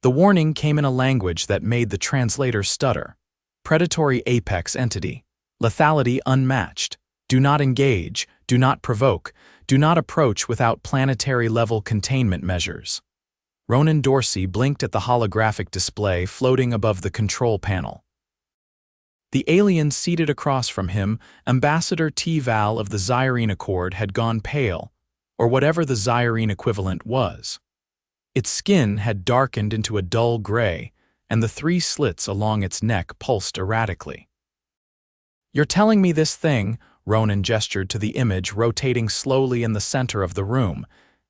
The warning came in a language that made the translator stutter. Predatory apex entity. Lethality unmatched. Do not engage, do not provoke, do not approach without planetary-level containment measures. Ronan Dorsey blinked at the holographic display floating above the control panel. The alien seated across from him, Ambassador T-Val of the Zyrene Accord, had gone pale, or whatever the Zyrene equivalent was. Its skin had darkened into a dull gray, and the 3 slits along its neck pulsed erratically. "You're telling me this thing," Ronan gestured to the image rotating slowly in the center of the room,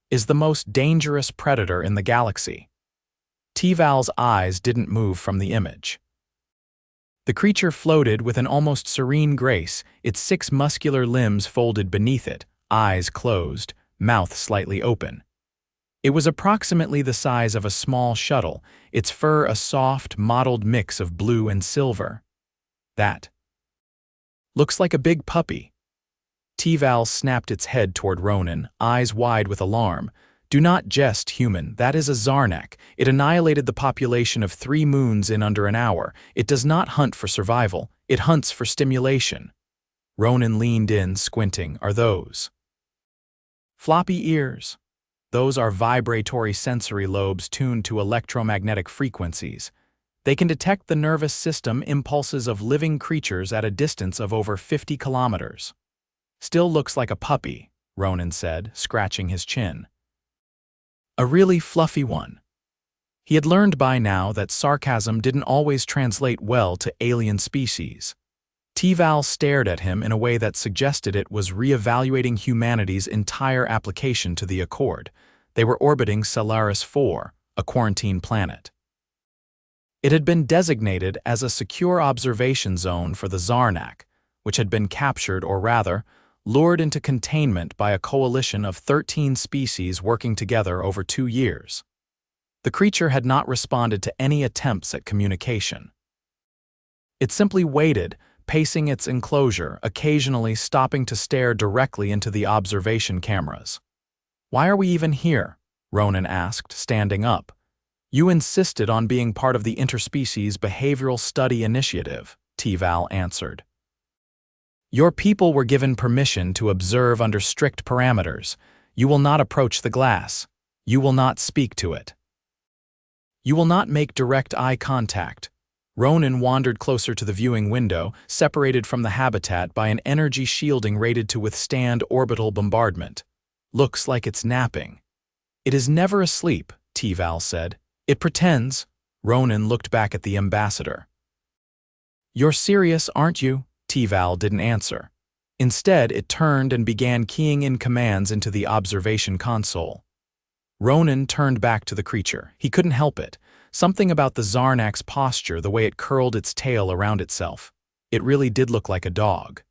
"is the most dangerous predator in the galaxy?" T-Val's eyes didn't move from the image. The creature floated with an almost serene grace, its 6 muscular limbs folded beneath it, eyes closed, mouth slightly open. It was approximately the size of a small shuttle, its fur a soft, mottled mix of blue and silver. "That looks like a big puppy." T-Val snapped its head toward Ronan, eyes wide with alarm. "Do not jest, human. That is a Zarnak. It annihilated the population of 3 moons in under an hour. It does not hunt for survival. It hunts for stimulation." Ronan leaned in, squinting. "Are those floppy ears?" "Those are vibratory sensory lobes tuned to electromagnetic frequencies. They can detect the nervous system impulses of living creatures at a distance of over 50 kilometers. "Still looks like a puppy," Ronan said, scratching his chin. "A really fluffy one." He had learned by now that sarcasm didn't always translate well to alien species. T-Val stared at him in a way that suggested it was re-evaluating humanity's entire application to the Accord. They were orbiting Solaris 4, a quarantine planet. It had been designated as a secure observation zone for the Zarnak, which had been captured, or rather, lured into containment by a coalition of 13 species working together over 2 years. The creature had not responded to any attempts at communication. It simply waited, pacing its enclosure, occasionally stopping to stare directly into the observation cameras. "Why are we even here?" Ronan asked, standing up. "You insisted on being part of the Interspecies Behavioral Study Initiative," T-Val answered. "Your people were given permission to observe under strict parameters. You will not approach the glass. You will not speak to it. You will not make direct eye contact." Ronan wandered closer to the viewing window, separated from the habitat by an energy shielding rated to withstand orbital bombardment. "Looks like it's napping." "It is never asleep," T-Val said. "It pretends." Ronan looked back at the ambassador. "You're serious, aren't you?" T-Val didn't answer. Instead, it turned and began keying in commands into the observation console. Ronan turned back to the creature. He couldn't help it. Something about the Zarnak's posture, the way it curled its tail around itself. It really did look like a dog.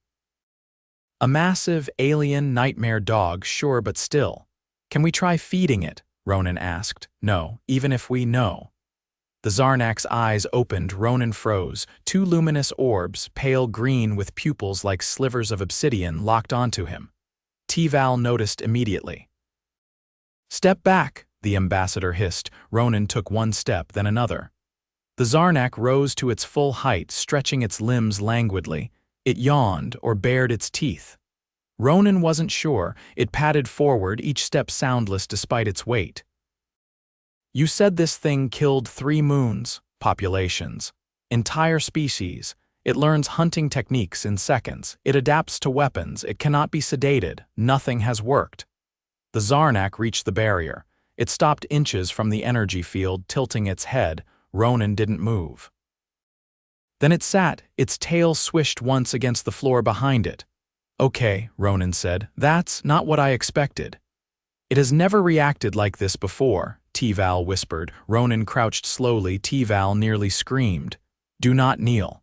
A massive, alien nightmare dog, sure, but still. "Can we try feeding it?" Ronan asked. "No, even if we know." The Zarnak's eyes opened. Ronan froze. 2 luminous orbs, pale green with pupils like slivers of obsidian, locked onto him. T-Val noticed immediately. "Step back," the ambassador hissed. Ronan took 1 step, then another. The Zarnak rose to its full height, stretching its limbs languidly. It yawned or bared its teeth. Ronan wasn't sure. It padded forward, each step soundless despite its weight. "You said this thing killed 3 moons, populations, entire species. It learns hunting techniques in seconds. It adapts to weapons. It cannot be sedated. Nothing has worked." The Zarnak reached the barrier. It stopped inches from the energy field, tilting its head. Ronan didn't move. Then it sat, its tail swished once against the floor behind it. "Okay," Ronan said, "that's not what I expected." "It has never reacted like this before," T-Val whispered. Ronan crouched slowly. T-Val nearly screamed. "Do not kneel."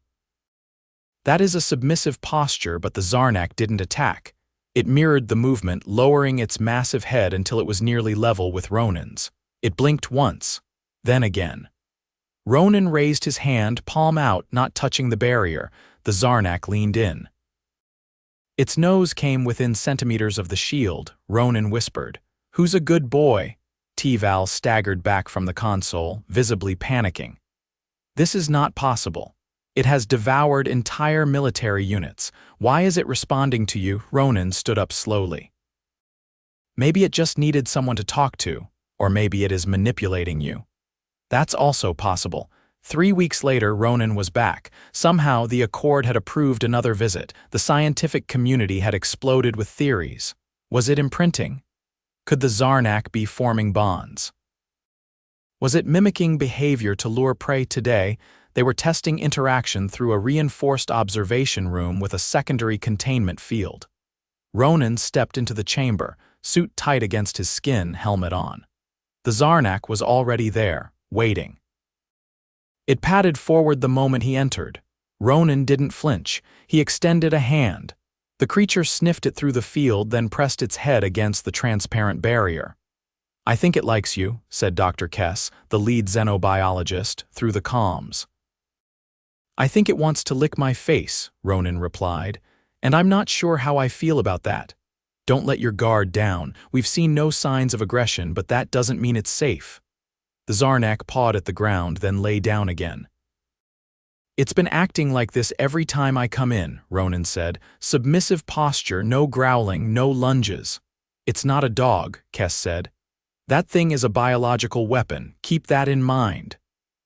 That is a submissive posture, but the Zarnak didn't attack. It mirrored the movement, lowering its massive head until it was nearly level with Ronan's. It blinked once, then again. Ronan raised his hand, palm out, not touching the barrier. The Zarnak leaned in. Its nose came within centimeters of the shield. Ronan whispered, "Who's a good boy?" T-Val staggered back from the console, visibly panicking. This is not possible. It has devoured entire military units. Why is it responding to you? Ronan stood up slowly. Maybe it just needed someone to talk to, or maybe it is manipulating you. That's also possible. 3 weeks later, Ronan was back. Somehow, the Accord had approved another visit. The scientific community had exploded with theories. Was it imprinting? Could the Zarnak be forming bonds? Was it mimicking behavior to lure prey? Today, they were testing interaction through a reinforced observation room with a secondary containment field. Ronan stepped into the chamber, suit tight against his skin, helmet on. The Zarnak was already there, waiting. It padded forward the moment he entered. Ronan didn't flinch. He extended a hand. The creature sniffed it through the field, then pressed its head against the transparent barrier. "I think it likes you," said Dr. Kess, the lead xenobiologist, through the comms. "I think it wants to lick my face," Ronan replied, "and I'm not sure how I feel about that. Don't let your guard down. We've seen no signs of aggression, but that doesn't mean it's safe." The Zarnak pawed at the ground, then lay down again. "It's been acting like this every time I come in," Ronan said. "Submissive posture, no growling, no lunges." "It's not a dog," Kess said. "That thing is a biological weapon. Keep that in mind."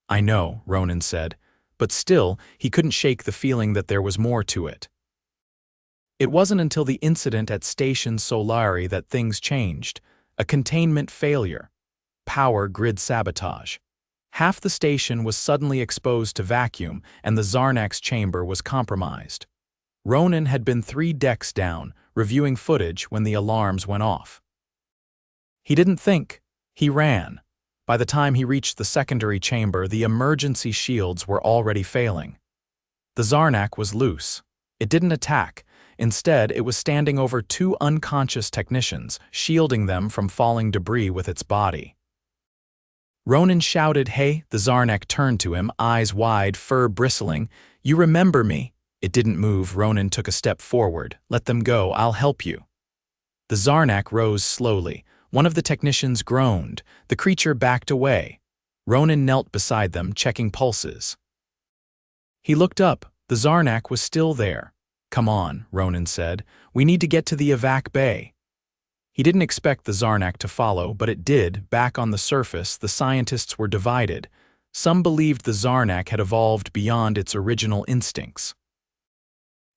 "I know," Ronan said, but still, he couldn't shake the feeling that there was more to it. It wasn't until the incident at Station Solari that things changed. A containment failure. Power grid sabotage. Half the station was suddenly exposed to vacuum, and the Zarnak's chamber was compromised. Ronan had been 3 decks down, reviewing footage when the alarms went off. He didn't think. He ran. By the time he reached the secondary chamber, the emergency shields were already failing. The Zarnak was loose. It didn't attack. Instead, it was standing over 2 unconscious technicians, shielding them from falling debris with its body. Ronan shouted, "Hey!" The Zarnak turned to him, eyes wide, fur bristling. "You remember me?" It didn't move. Ronan took a step forward. "Let them go. I'll help you." The Zarnak rose slowly. One of the technicians groaned. The creature backed away. Ronan knelt beside them, checking pulses. He looked up. The Zarnak was still there. "Come on," Ronan said. "We need to get to the evac bay." He didn't expect the Zarnak to follow, but it did. Back on the surface, the scientists were divided. Some believed the Zarnak had evolved beyond its original instincts.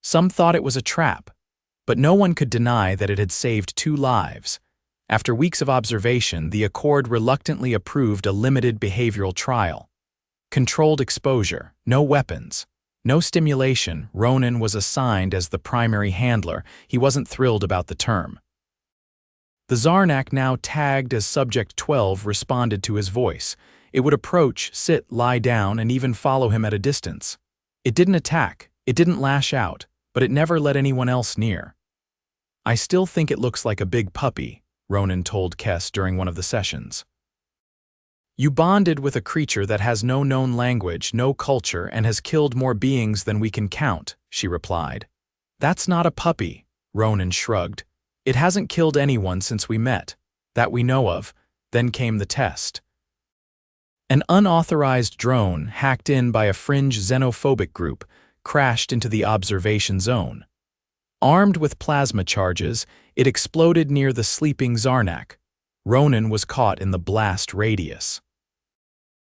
Some thought it was a trap, but no one could deny that it had saved 2 lives. After weeks of observation, the Accord reluctantly approved a limited behavioral trial. Controlled exposure, no weapons, no stimulation. Ronan was assigned as the primary handler. He wasn't thrilled about the term. The Zarnak, now tagged as Subject 12, responded to his voice. It would approach, sit, lie down, and even follow him at a distance. It didn't attack, it didn't lash out, but it never let anyone else near. "I still think it looks like a big puppy," Ronan told Kess during one of the sessions. "You bonded with a creature that has no known language, no culture, and has killed more beings than we can count," she replied. "That's not a puppy," Ronan shrugged. "It hasn't killed anyone since we met, that we know of." Then came the test. An unauthorized drone, hacked in by a fringe xenophobic group, crashed into the observation zone. Armed with plasma charges, it exploded near the sleeping Zarnak. Ronan was caught in the blast radius.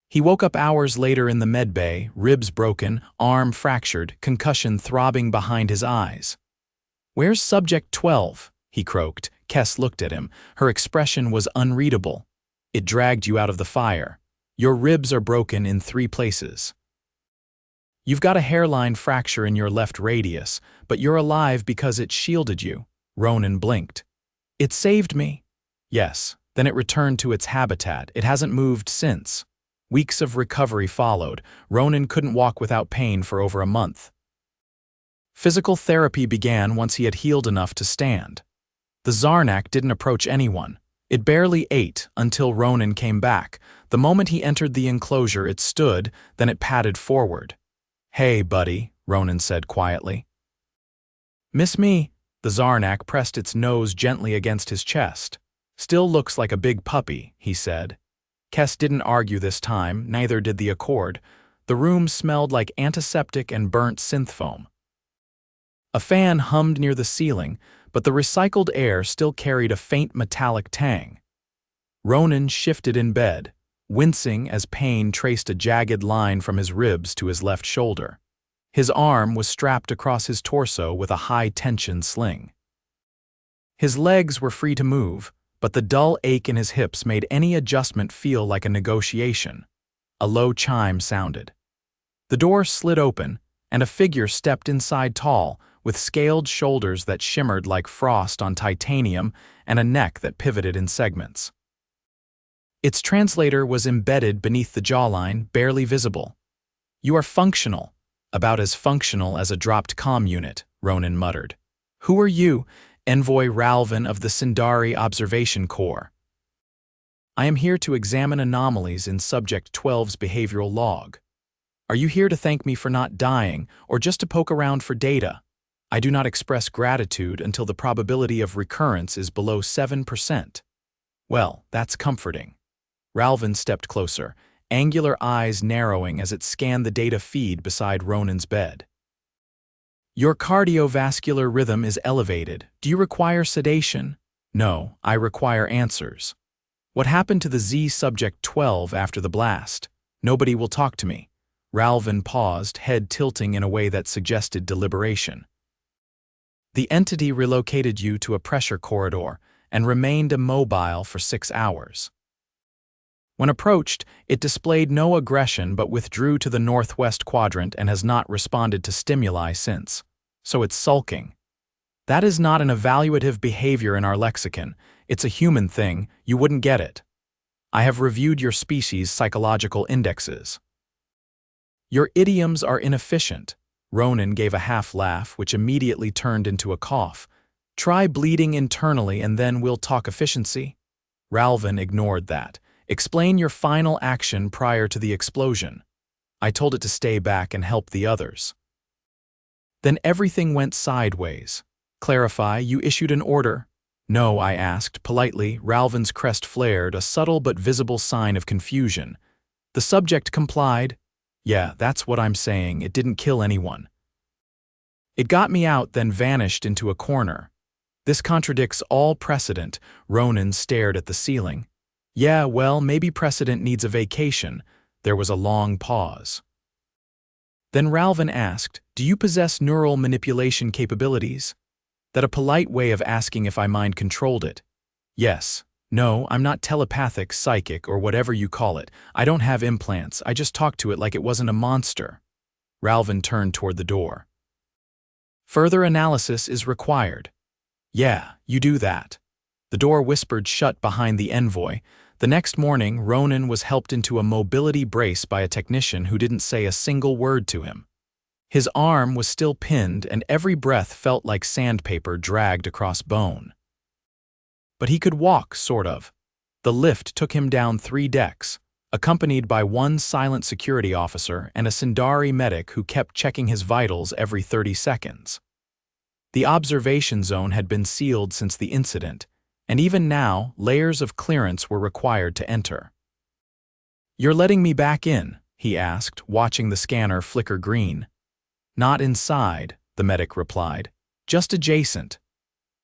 He woke up hours later in the medbay, ribs broken, arm fractured, concussion throbbing behind his eyes. "Where's Subject 12? He croaked. Kess looked at him. Her expression was unreadable. "It dragged you out of the fire. Your ribs are broken in 3 places. You've got a hairline fracture in your left radius, but you're alive because it shielded you." Ronan blinked. "It saved me." "Yes." Then it returned to its habitat. It hasn't moved since. Weeks of recovery followed. Ronan couldn't walk without pain for over a month. Physical therapy began once he had healed enough to stand. The Zarnak didn't approach anyone. It barely ate until Ronan came back. The moment he entered the enclosure, it stood, then it padded forward. "Hey, buddy," Ronan said quietly. "Miss me?" The Zarnak pressed its nose gently against his chest. Still looks like a big puppy, he said. Kess didn't argue this time, neither did the Accord. The room smelled like antiseptic and burnt synth foam. A fan hummed near the ceiling, but the recycled air still carried a faint metallic tang. Ronan shifted in bed, wincing as pain traced a jagged line from his ribs to his left shoulder. His arm was strapped across his torso with a high-tension sling. His legs were free to move, but the dull ache in his hips made any adjustment feel like a negotiation. A low chime sounded. The door slid open, and a figure stepped inside tall, with scaled shoulders that shimmered like frost on titanium and a neck that pivoted in segments. Its translator was embedded beneath the jawline, barely visible. "You are functional, about as functional as a dropped comm unit," Ronan muttered. "Who are you, Envoy Ralvin of the Sindari Observation Corps?" "I am here to examine anomalies in Subject 12's behavioral log. Are you here to thank me for not dying, or just to poke around for data? I do not express gratitude until the probability of recurrence is below 7%. "Well, that's comforting." Ralvin stepped closer, angular eyes narrowing as it scanned the data feed beside Ronan's bed. "Your cardiovascular rhythm is elevated. Do you require sedation?" "No, I require answers." "What happened to the Z Subject 12 after the blast?" "Nobody will talk to me." Ralvin paused, head tilting in a way that suggested deliberation. "The entity relocated you to a pressure corridor and remained immobile for 6 hours. When approached, it displayed no aggression but withdrew to the northwest quadrant and has not responded to stimuli since. So it's sulking. That is not an evaluative behavior in our lexicon. It's a human thing. You wouldn't get it. I have reviewed your species' psychological indexes." "Your idioms are inefficient." Ronan gave a half laugh, which immediately turned into a cough. "Try bleeding internally and then we'll talk efficiency." Ralvin ignored that. "Explain your final action prior to the explosion." "I told it to stay back and help the others." "Then everything went sideways. Clarify, you issued an order?" "No," I asked, politely. Ralvin's crest flared, a subtle but visible sign of confusion. "The subject complied?" "Yeah, that's what I'm saying. It didn't kill anyone. It got me out, then vanished into a corner." "This contradicts all precedent." Ronan stared at the ceiling. "Yeah, well, maybe precedent needs a vacation." There was a long pause. Then Ralvin asked, "Do you possess neural manipulation capabilities?" That a polite way of asking if I mind-controlled it. "Yes." "No, I'm not telepathic, psychic, or whatever you call it. I don't have implants. I just talked to it like it wasn't a monster." Ralvin turned toward the door. "Further analysis is required." "Yeah, you do that." The door whispered shut behind the envoy. The next morning, Ronan was helped into a mobility brace by a technician who didn't say a single word to him. His arm was still pinned, and every breath felt like sandpaper dragged across bone. But he could walk, sort of. The lift took him down 3 decks, accompanied by one silent security officer and a Sindari medic who kept checking his vitals every 30 seconds. The observation zone had been sealed since the incident, and even now, layers of clearance were required to enter. "You're letting me back in?" he asked, watching the scanner flicker green. "Not inside," the medic replied. "Just adjacent."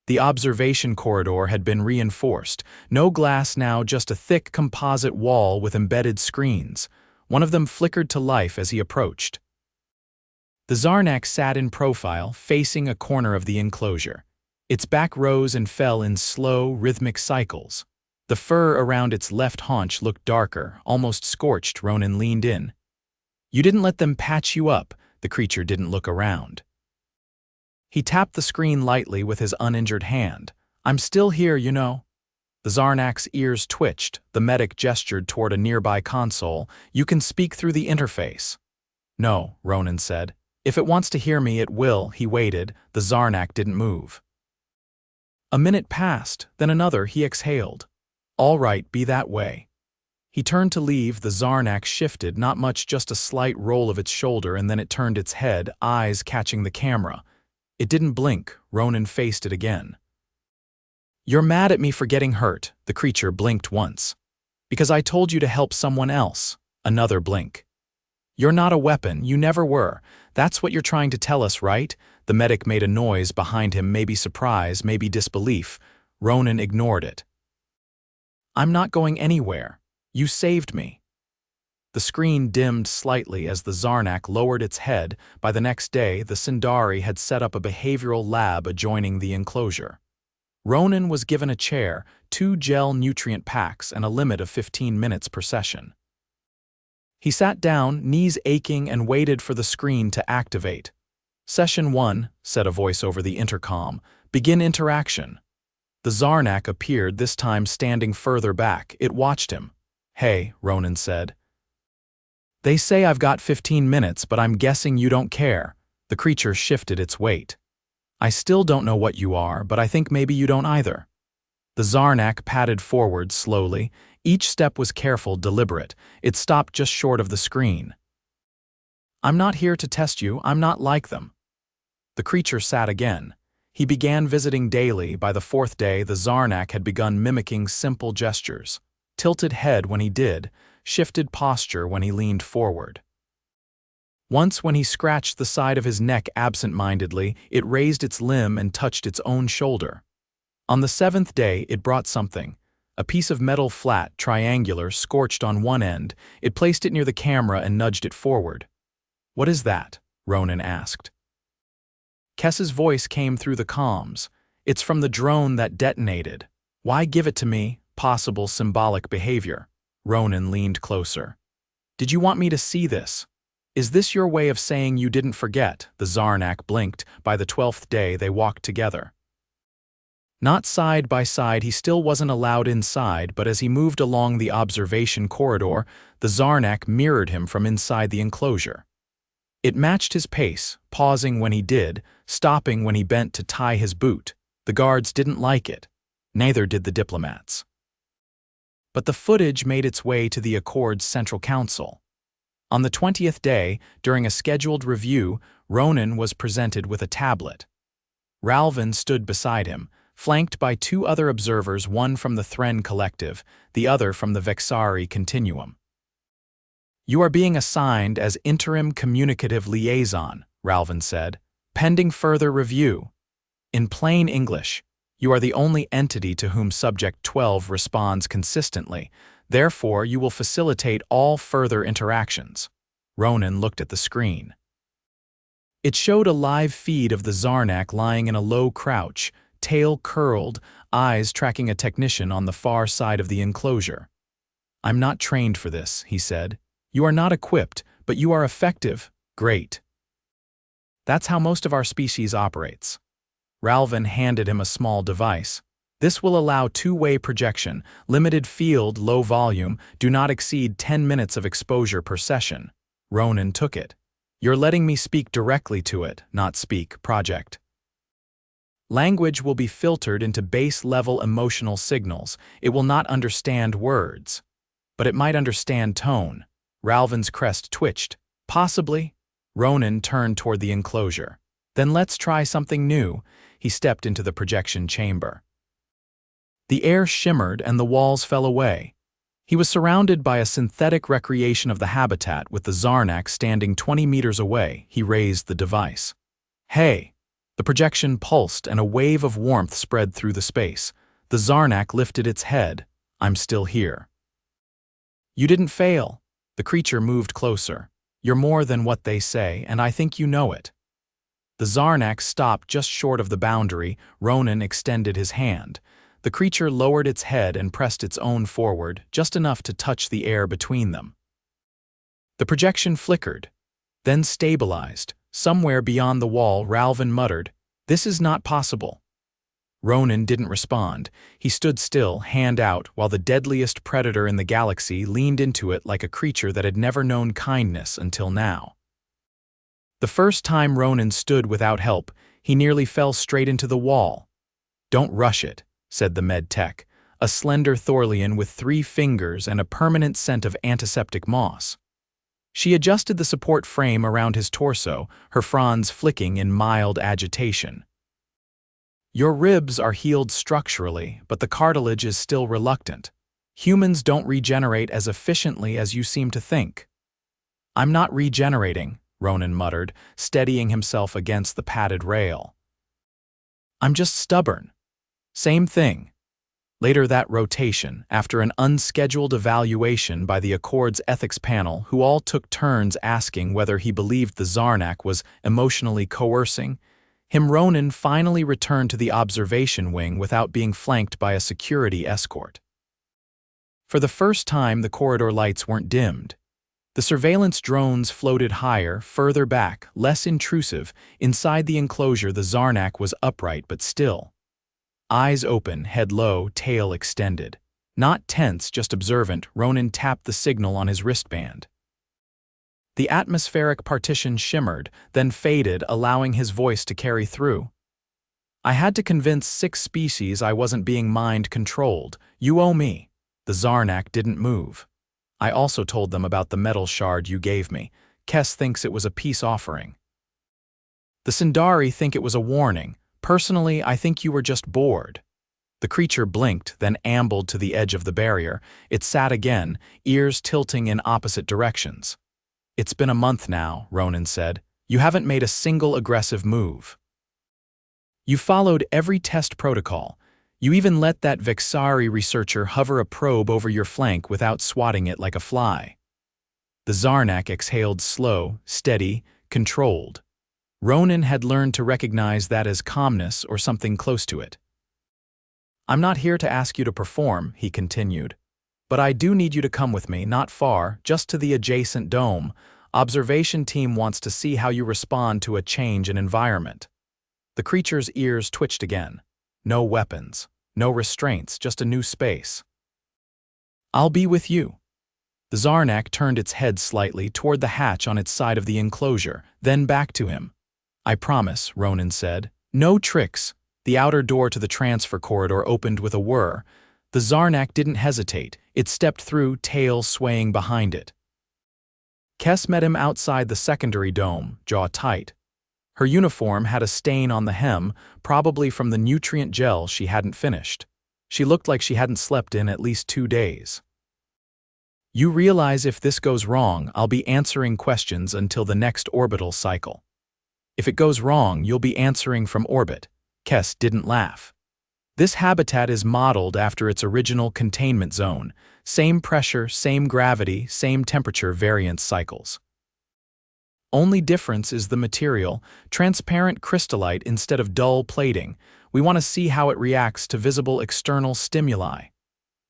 The observation corridor had been reinforced. No glass now, just a thick composite wall with embedded screens. One of them flickered to life as he approached. The Zarnak sat in profile, facing a corner of the enclosure. Its back rose and fell in slow, rhythmic cycles. The fur around its left haunch looked darker, almost scorched. Ronan leaned in. "You didn't let them patch you up." The creature didn't look around. He tapped the screen lightly with his uninjured hand. "I'm still here, you know." The Zarnak's ears twitched. The medic gestured toward a nearby console. "You can speak through the interface." "No," Ronan said. "If it wants to hear me, it will." He waited. The Zarnak didn't move. A minute passed, then another. He exhaled. "All right, be that way." He turned to leave. The Zarnak shifted, not much, just a slight roll of its shoulder, and then it turned its head, eyes catching the camera. It didn't blink. Ronan faced it again. You're mad at me for getting hurt, the creature blinked once. Because I told you to help someone else, another blink. You're not a weapon, you never were. That's what you're trying to tell us, right? The medic made a noise behind him, maybe surprise, maybe disbelief. Ronan ignored it. I'm not going anywhere. You saved me. The screen dimmed slightly as the Zarnak lowered its head. By the next day, the Sindari had set up a behavioral lab adjoining the enclosure. Ronan was given a chair, 2 gel nutrient packs, and a limit of 15 minutes per session. He sat down, knees aching, and waited for the screen to activate. Session 1, said a voice over the intercom. Begin interaction. The Zarnak appeared, this time standing further back. It watched him. Hey, Ronan said. They say I've got 15 minutes, but I'm guessing you don't care. The creature shifted its weight. I still don't know what you are, but I think maybe you don't either. The Zarnak padded forward slowly. Each step was careful, deliberate. It stopped just short of the screen. I'm not here to test you. I'm not like them. The creature sat again. He began visiting daily. By the 4th day, the Zarnak had begun mimicking simple gestures. Tilted head when he did, shifted posture when he leaned forward. Once, when he scratched the side of his neck absent-mindedly, it raised its limb and touched its own shoulder. On the 7th day, it brought something. A piece of metal flat, triangular, scorched on one end. It placed it near the camera and nudged it forward. What is that? Ronan asked. Kess's voice came through the comms. It's from the drone that detonated. Why give it to me? Possible symbolic behavior. Ronan leaned closer. Did you want me to see this? Is this your way of saying you didn't forget? The Zarnak blinked. By the 12th day, they walked together. Not side by side, he still wasn't allowed inside, but as he moved along the observation corridor, the Zarnak mirrored him from inside the enclosure. It matched his pace, pausing when he did, stopping when he bent to tie his boot. The guards didn't like it. Neither did the diplomats. But the footage made its way to the Accord's Central Council. On the 20th day, during a scheduled review, Ronan was presented with a tablet. Ralvin stood beside him, flanked by 2 other observers, one from the Thren Collective, the other from the Vexari Continuum. You are being assigned as interim communicative liaison, Ralvin said, pending further review. In plain English, you are the only entity to whom Subject 12 responds consistently. Therefore, you will facilitate all further interactions. Ronan looked at the screen. It showed a live feed of the Zarnak lying in a low crouch, tail curled, eyes tracking a technician on the far side of the enclosure. I'm not trained for this, he said. You are not equipped, but you are effective. Great. That's how most of our species operates. Ralvin handed him a small device. This will allow 2-way projection, limited field, low volume, do not exceed 10 minutes of exposure per session. Ronan took it. You're letting me speak directly to it, not speak, project. Language will be filtered into base-level emotional signals. It will not understand words. But it might understand tone. Ralvin's crest twitched. Possibly. Ronan turned toward the enclosure. Then let's try something new. He stepped into the projection chamber. The air shimmered and the walls fell away. He was surrounded by a synthetic recreation of the habitat with the Zarnak standing 20 meters away. He raised the device. Hey! The projection pulsed and a wave of warmth spread through the space. The Zarnak lifted its head. I'm still here. You didn't fail. The creature moved closer. You're more than what they say, and I think you know it. The Zarnak stopped just short of the boundary. Ronan extended his hand. The creature lowered its head and pressed its own forward, just enough to touch the air between them. The projection flickered, then stabilized. Somewhere beyond the wall, Ralvin muttered, "This is not possible." Ronan didn't respond. He stood still, hand out, while the deadliest predator in the galaxy leaned into it like a creature that had never known kindness until now. The first time Ronan stood without help, he nearly fell straight into the wall. "Don't rush it," said the med tech, a slender Thorlian with 3 fingers and a permanent scent of antiseptic moss. She adjusted the support frame around his torso, her fronds flicking in mild agitation. Your ribs are healed structurally, but the cartilage is still reluctant. Humans don't regenerate as efficiently as you seem to think. I'm not regenerating, Ronan muttered, steadying himself against the padded rail. I'm just stubborn. Same thing. Later that rotation, after an unscheduled evaluation by the Accord's ethics panel, who all took turns asking whether he believed the Zarnak was emotionally coercing, Ronan finally returned to the observation wing without being flanked by a security escort. For the first time, the corridor lights weren't dimmed. The surveillance drones floated higher, further back, less intrusive. Inside the enclosure, the Zarnak was upright but still. Eyes open, head low, tail extended. Not tense, just observant, Ronan tapped the signal on his wristband. The atmospheric partition shimmered, then faded, allowing his voice to carry through. I had to convince 6 species I wasn't being mind-controlled. You owe me. The Zarnak didn't move. I also told them about the metal shard you gave me. Kes thinks it was a peace offering. The Sindari think it was a warning. Personally, I think you were just bored. The creature blinked, then ambled to the edge of the barrier. It sat again, ears tilting in opposite directions. It's been a month now, Ronan said. You haven't made a single aggressive move. You followed every test protocol. You even let that Vexari researcher hover a probe over your flank without swatting it like a fly. The Zarnak exhaled slow, steady, controlled. Ronan had learned to recognize that as calmness or something close to it. I'm not here to ask you to perform, he continued. But I do need you to come with me, not far, just to the adjacent dome. Observation team wants to see how you respond to a change in environment. The creature's ears twitched again. No weapons, no restraints, just a new space. I'll be with you. The Zarnak turned its head slightly toward the hatch on its side of the enclosure, then back to him. I promise, Ronan said. No tricks. The outer door to the transfer corridor opened with a whir. The Zarnak didn't hesitate. It stepped through, tail swaying behind it. Kes met him outside the secondary dome, jaw tight. Her uniform had a stain on the hem, probably from the nutrient gel she hadn't finished. She looked like she hadn't slept in at least 2 days. You realize if this goes wrong, I'll be answering questions until the next orbital cycle. If it goes wrong, you'll be answering from orbit. Kes didn't laugh. This habitat is modeled after its original containment zone. Same pressure, same gravity, same temperature variance cycles. Only difference is the material, transparent crystallite instead of dull plating. We want to see how it reacts to visible external stimuli.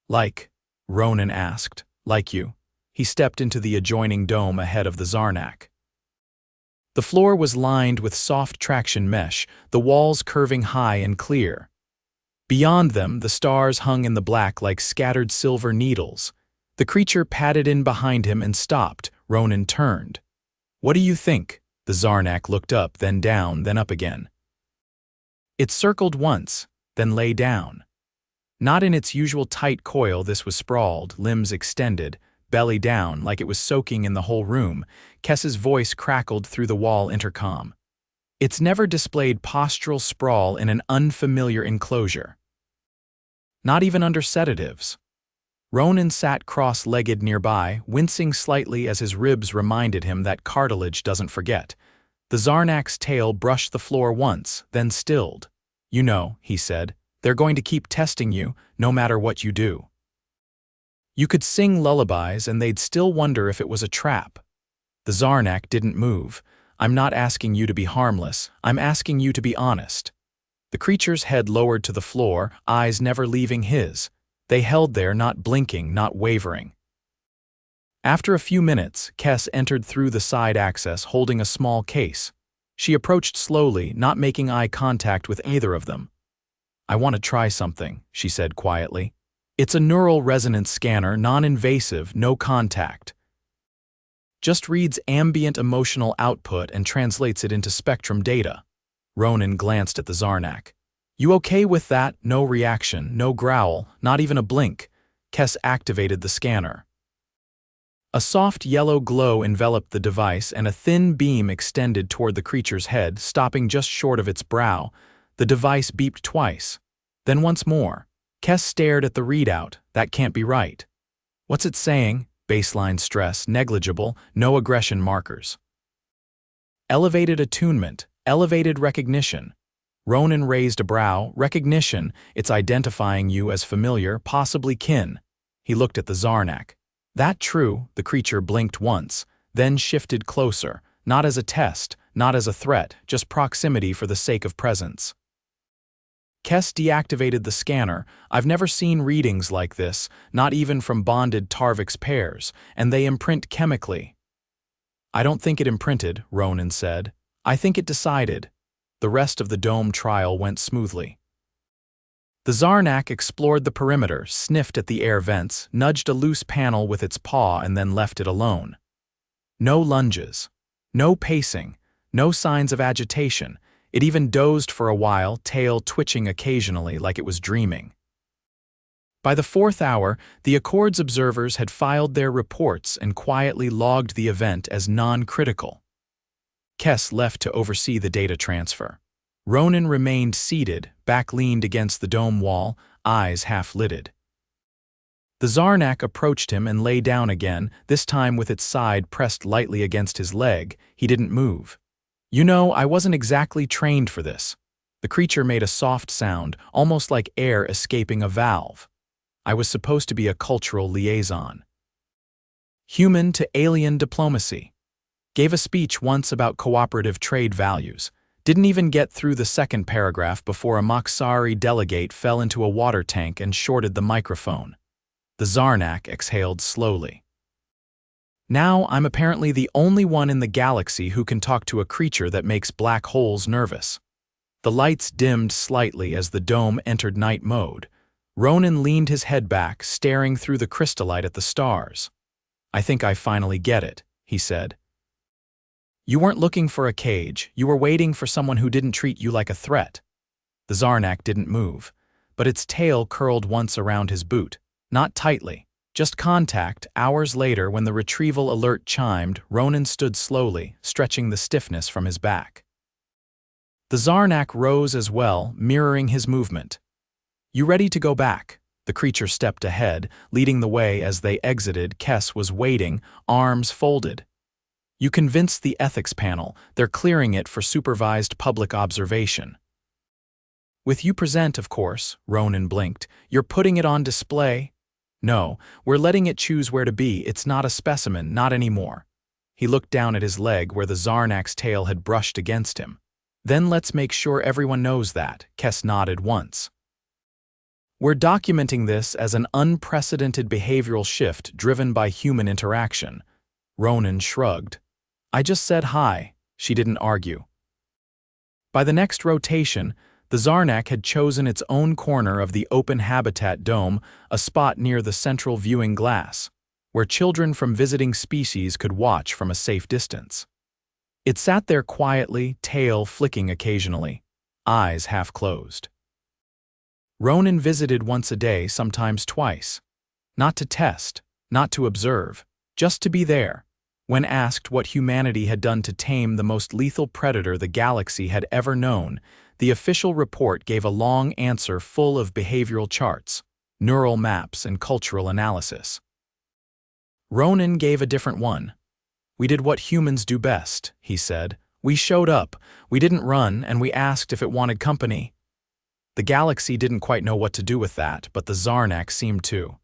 Like? Ronan asked. Like you. He stepped into the adjoining dome ahead of the Zarnak. The floor was lined with soft traction mesh, the walls curving high and clear. Beyond them, the stars hung in the black like scattered silver needles. The creature padded in behind him and stopped. Ronan turned. What do you think? The Zarnak looked up, then down, then up again. It circled once, then lay down. Not in its usual tight coil, this was sprawled, limbs extended, belly down, like it was soaking in the whole room. Kes's voice crackled through the wall intercom. It's never displayed postural sprawl in an unfamiliar enclosure. Not even under sedatives. Ronan sat cross-legged nearby, wincing slightly as his ribs reminded him that cartilage doesn't forget. The Zarnak's tail brushed the floor once, then stilled. You know, he said, they're going to keep testing you, no matter what you do. You could sing lullabies and they'd still wonder if it was a trap. The Zarnak didn't move. I'm not asking you to be harmless, I'm asking you to be honest. The creature's head lowered to the floor, eyes never leaving his. They held there, not blinking, not wavering. After a few minutes, Kes entered through the side access holding a small case. She approached slowly, not making eye contact with either of them. I want to try something, she said quietly. It's a neural resonance scanner, non-invasive, no contact. Just reads ambient emotional output and translates it into spectrum data. Ronan glanced at the Zarnak. You okay with that? No reaction, no growl, not even a blink. Kes activated the scanner. A soft yellow glow enveloped the device and a thin beam extended toward the creature's head, stopping just short of its brow. The device beeped twice. Then once more. Kess stared at the readout. That can't be right. What's it saying? Baseline stress, negligible, no aggression markers. Elevated attunement, elevated recognition. Ronan raised a brow. Recognition, it's identifying you as familiar, possibly kin. He looked at the Zarnak. That true, the creature blinked once, then shifted closer, not as a test, not as a threat, just proximity for the sake of presence. Kess deactivated the scanner. I've never seen readings like this, not even from bonded Tarvix pairs, and they imprint chemically. I don't think it imprinted, Ronan said. I think it decided. The rest of the dome trial went smoothly. The Zarnak explored the perimeter, sniffed at the air vents, nudged a loose panel with its paw and then left it alone. No lunges. No pacing. No signs of agitation. It even dozed for a while, tail twitching occasionally like it was dreaming. By the 4th hour, the Accord's observers had filed their reports and quietly logged the event as non-critical. Kess left to oversee the data transfer. Ronan remained seated, back leaned against the dome wall, eyes half-lidded. The Zarnak approached him and lay down again, this time with its side pressed lightly against his leg. He didn't move. You know, I wasn't exactly trained for this. The creature made a soft sound, almost like air escaping a valve. I was supposed to be a cultural liaison. Human to alien diplomacy. Gave a speech once about cooperative trade values. Didn't even get through the second paragraph before a Moxari delegate fell into a water tank and shorted the microphone. The Zarnak exhaled slowly. Now I'm apparently the only one in the galaxy who can talk to a creature that makes black holes nervous. The lights dimmed slightly as the dome entered night mode. Ronan leaned his head back, staring through the crystallite at the stars. I think I finally get it, he said. You weren't looking for a cage, you were waiting for someone who didn't treat you like a threat. The Zarnak didn't move, but its tail curled once around his boot, not tightly. Just contact. Hours later, when the retrieval alert chimed, Ronan stood slowly, stretching the stiffness from his back. The Zarnak rose as well, mirroring his movement. You ready to go back? The creature stepped ahead, leading the way as they exited. Kess was waiting, arms folded. You convinced the ethics panel. They're clearing it for supervised public observation. With you present, of course, Ronan blinked. You're putting it on display? No, we're letting it choose where to be. It's not a specimen, not anymore. He looked down at his leg where the Zarnak's tail had brushed against him. Then let's make sure everyone knows that. Kess nodded once. We're documenting this as an unprecedented behavioral shift driven by human interaction. Ronan shrugged. I just said hi. She didn't argue. By the next rotation, the Zarnak had chosen its own corner of the open habitat dome, a spot near the central viewing glass, where children from visiting species could watch from a safe distance. It sat there quietly, tail flicking occasionally, eyes half closed. Ronan visited once a day, sometimes twice. Not to test, not to observe, just to be there. When asked what humanity had done to tame the most lethal predator the galaxy had ever known, the official report gave a long answer full of behavioral charts, neural maps, and cultural analysis. Ronan gave a different one. We did what humans do best, he said. We showed up, we didn't run, and we asked if it wanted company. The galaxy didn't quite know what to do with that, but the Zarnak seemed to.